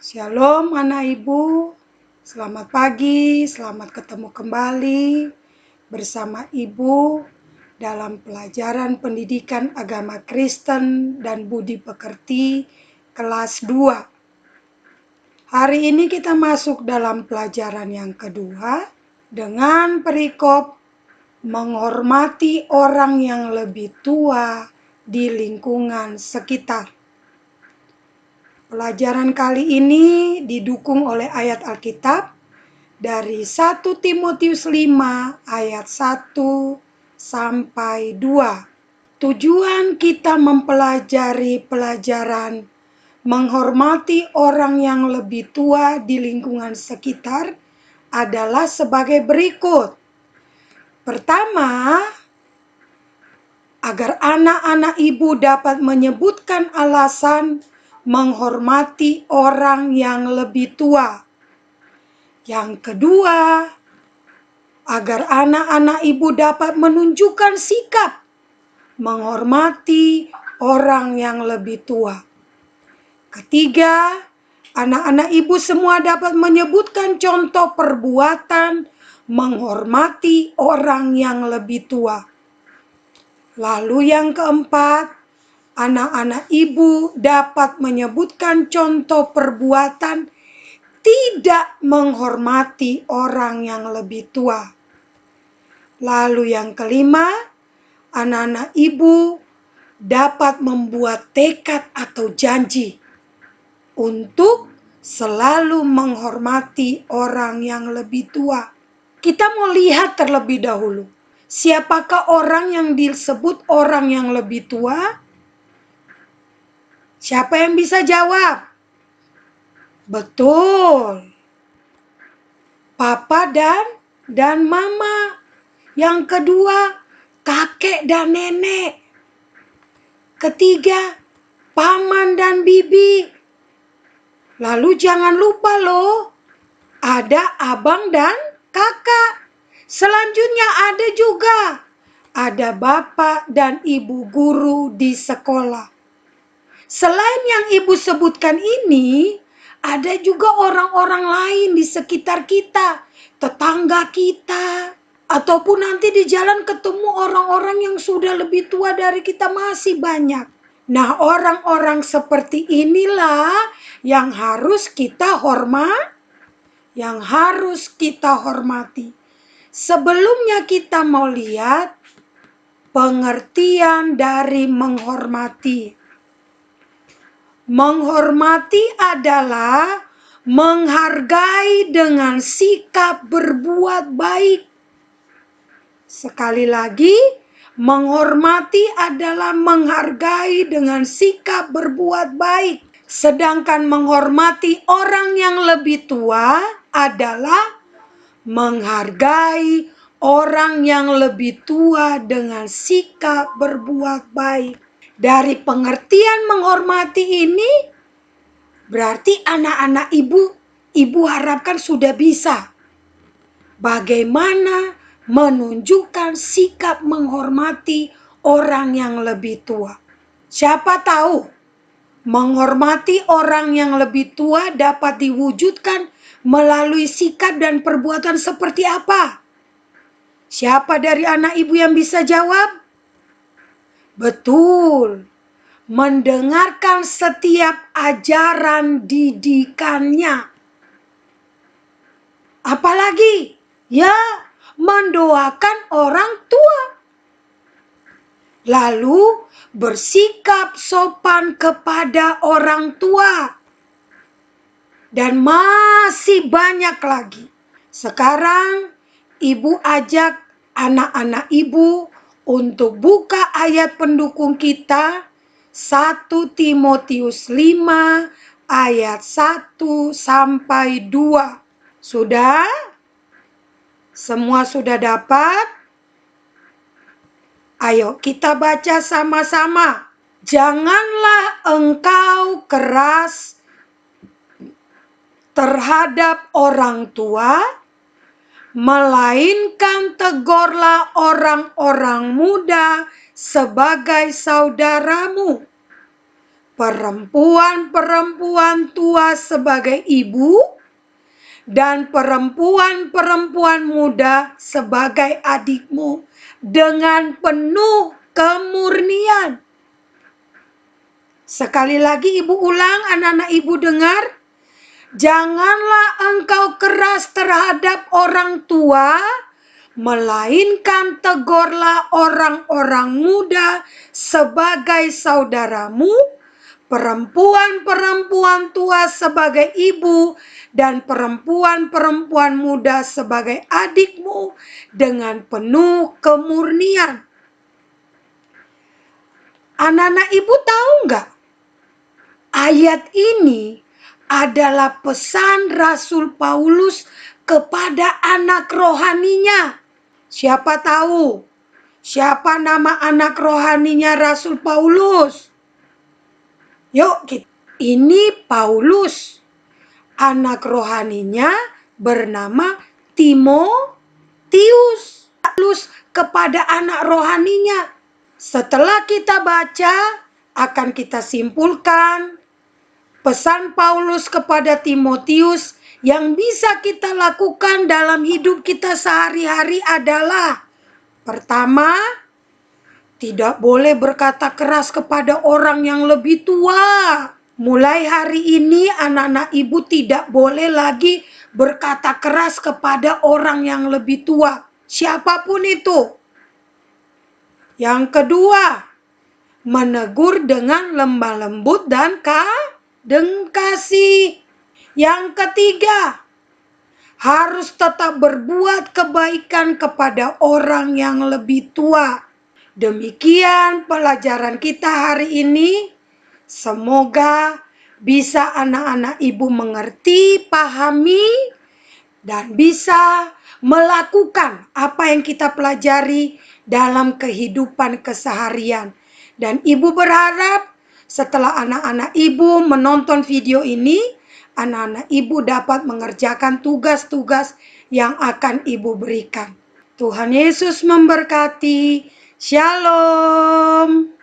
Shalom anak ibu, selamat pagi, selamat ketemu kembali bersama ibu dalam pelajaran pendidikan agama Kristen dan budi pekerti kelas 2. Hari ini kita masuk dalam pelajaran yang kedua dengan perikop menghormati orang yang lebih tua di lingkungan sekitar. Pelajaran kali ini didukung oleh ayat Alkitab dari 1 Timotius 5 ayat 1 sampai 2. Tujuan kita mempelajari pelajaran menghormati orang yang lebih tua di lingkungan sekitar adalah sebagai berikut. Pertama, agar anak-anak ibu dapat menyebutkan alasan menghormati orang yang lebih tua. Yang kedua, agar anak-anak ibu dapat menunjukkan sikap menghormati orang yang lebih tua. Ketiga, anak-anak ibu semua dapat menyebutkan contoh perbuatan menghormati orang yang lebih tua. Lalu yang keempat, anak-anak ibu dapat menyebutkan contoh perbuatan tidak menghormati orang yang lebih tua. Lalu yang kelima, anak-anak ibu dapat membuat tekad atau janji untuk selalu menghormati orang yang lebih tua. Kita mau lihat terlebih dahulu, siapakah orang yang disebut orang yang lebih tua? Siapa yang bisa jawab? Betul. Papa dan mama. Yang kedua, kakek dan nenek. Ketiga, paman dan bibi. Lalu jangan lupa loh, ada abang dan kakak. Selanjutnya ada bapak dan ibu guru di sekolah. Selain yang ibu sebutkan ini, ada juga orang-orang lain di sekitar kita, tetangga kita, ataupun nanti di jalan ketemu orang-orang yang sudah lebih tua dari kita, masih banyak. Nah, orang-orang seperti inilah yang harus kita hormati. Sebelumnya kita mau lihat pengertian dari menghormati. Menghormati adalah menghargai dengan sikap berbuat baik. Sekali lagi, menghormati adalah menghargai dengan sikap berbuat baik. Sedangkan menghormati orang yang lebih tua adalah menghargai orang yang lebih tua dengan sikap berbuat baik. Dari pengertian menghormati ini, berarti anak-anak ibu harapkan sudah bisa bagaimana menunjukkan sikap menghormati orang yang lebih tua. Siapa tahu menghormati orang yang lebih tua dapat diwujudkan melalui sikap dan perbuatan seperti apa? Siapa dari anak ibu yang bisa jawab? Betul, mendengarkan setiap ajaran didikannya. Apalagi, ya, mendoakan orang tua. Lalu bersikap sopan kepada orang tua. Dan masih banyak lagi. Sekarang ibu ajak anak-anak ibu untuk buka ayat pendukung kita 1 Timotius 5 ayat 1 sampai 2. Sudah? Semua sudah dapat? Ayo kita baca sama-sama. Janganlah engkau keras terhadap orang tua, melainkan tegurlah orang-orang muda sebagai saudaramu. perempuan-perempuan tua sebagai ibu, dan perempuan-perempuan muda sebagai adikmu dengan penuh kemurnian. Sekali lagi ibu ulang, anak-anak ibu dengar. Janganlah engkau keras terhadap orang tua, melainkan tegurlah orang-orang muda sebagai saudaramu, perempuan-perempuan tua sebagai ibu, dan perempuan-perempuan muda sebagai adikmu dengan penuh kemurnian. Anak-anak ibu tahu nggak? Ayat ini adalah pesan Rasul Paulus kepada anak rohaninya. Siapa tahu? Siapa nama anak rohaninya Rasul Paulus? Yuk, ini Paulus. Anak rohaninya bernama Timotius. Paulus kepada anak rohaninya. Setelah kita baca, akan kita simpulkan pesan Paulus kepada Timotius yang bisa kita lakukan dalam hidup kita sehari-hari adalah: pertama, tidak boleh berkata keras kepada orang yang lebih tua. Mulai hari ini anak-anak ibu tidak boleh lagi berkata keras kepada orang yang lebih tua, siapapun itu. Yang kedua, menegur dengan lemah lembut dan kasih. Yang ketiga, harus tetap berbuat kebaikan kepada orang yang lebih tua. Demikian pelajaran kita hari ini. Semoga bisa anak-anak ibu mengerti, pahami, dan bisa melakukan apa yang kita pelajari dalam kehidupan keseharian. Dan ibu berharap setelah anak-anak ibu menonton video ini, anak-anak ibu dapat mengerjakan tugas-tugas yang akan ibu berikan. Tuhan Yesus memberkati. Shalom.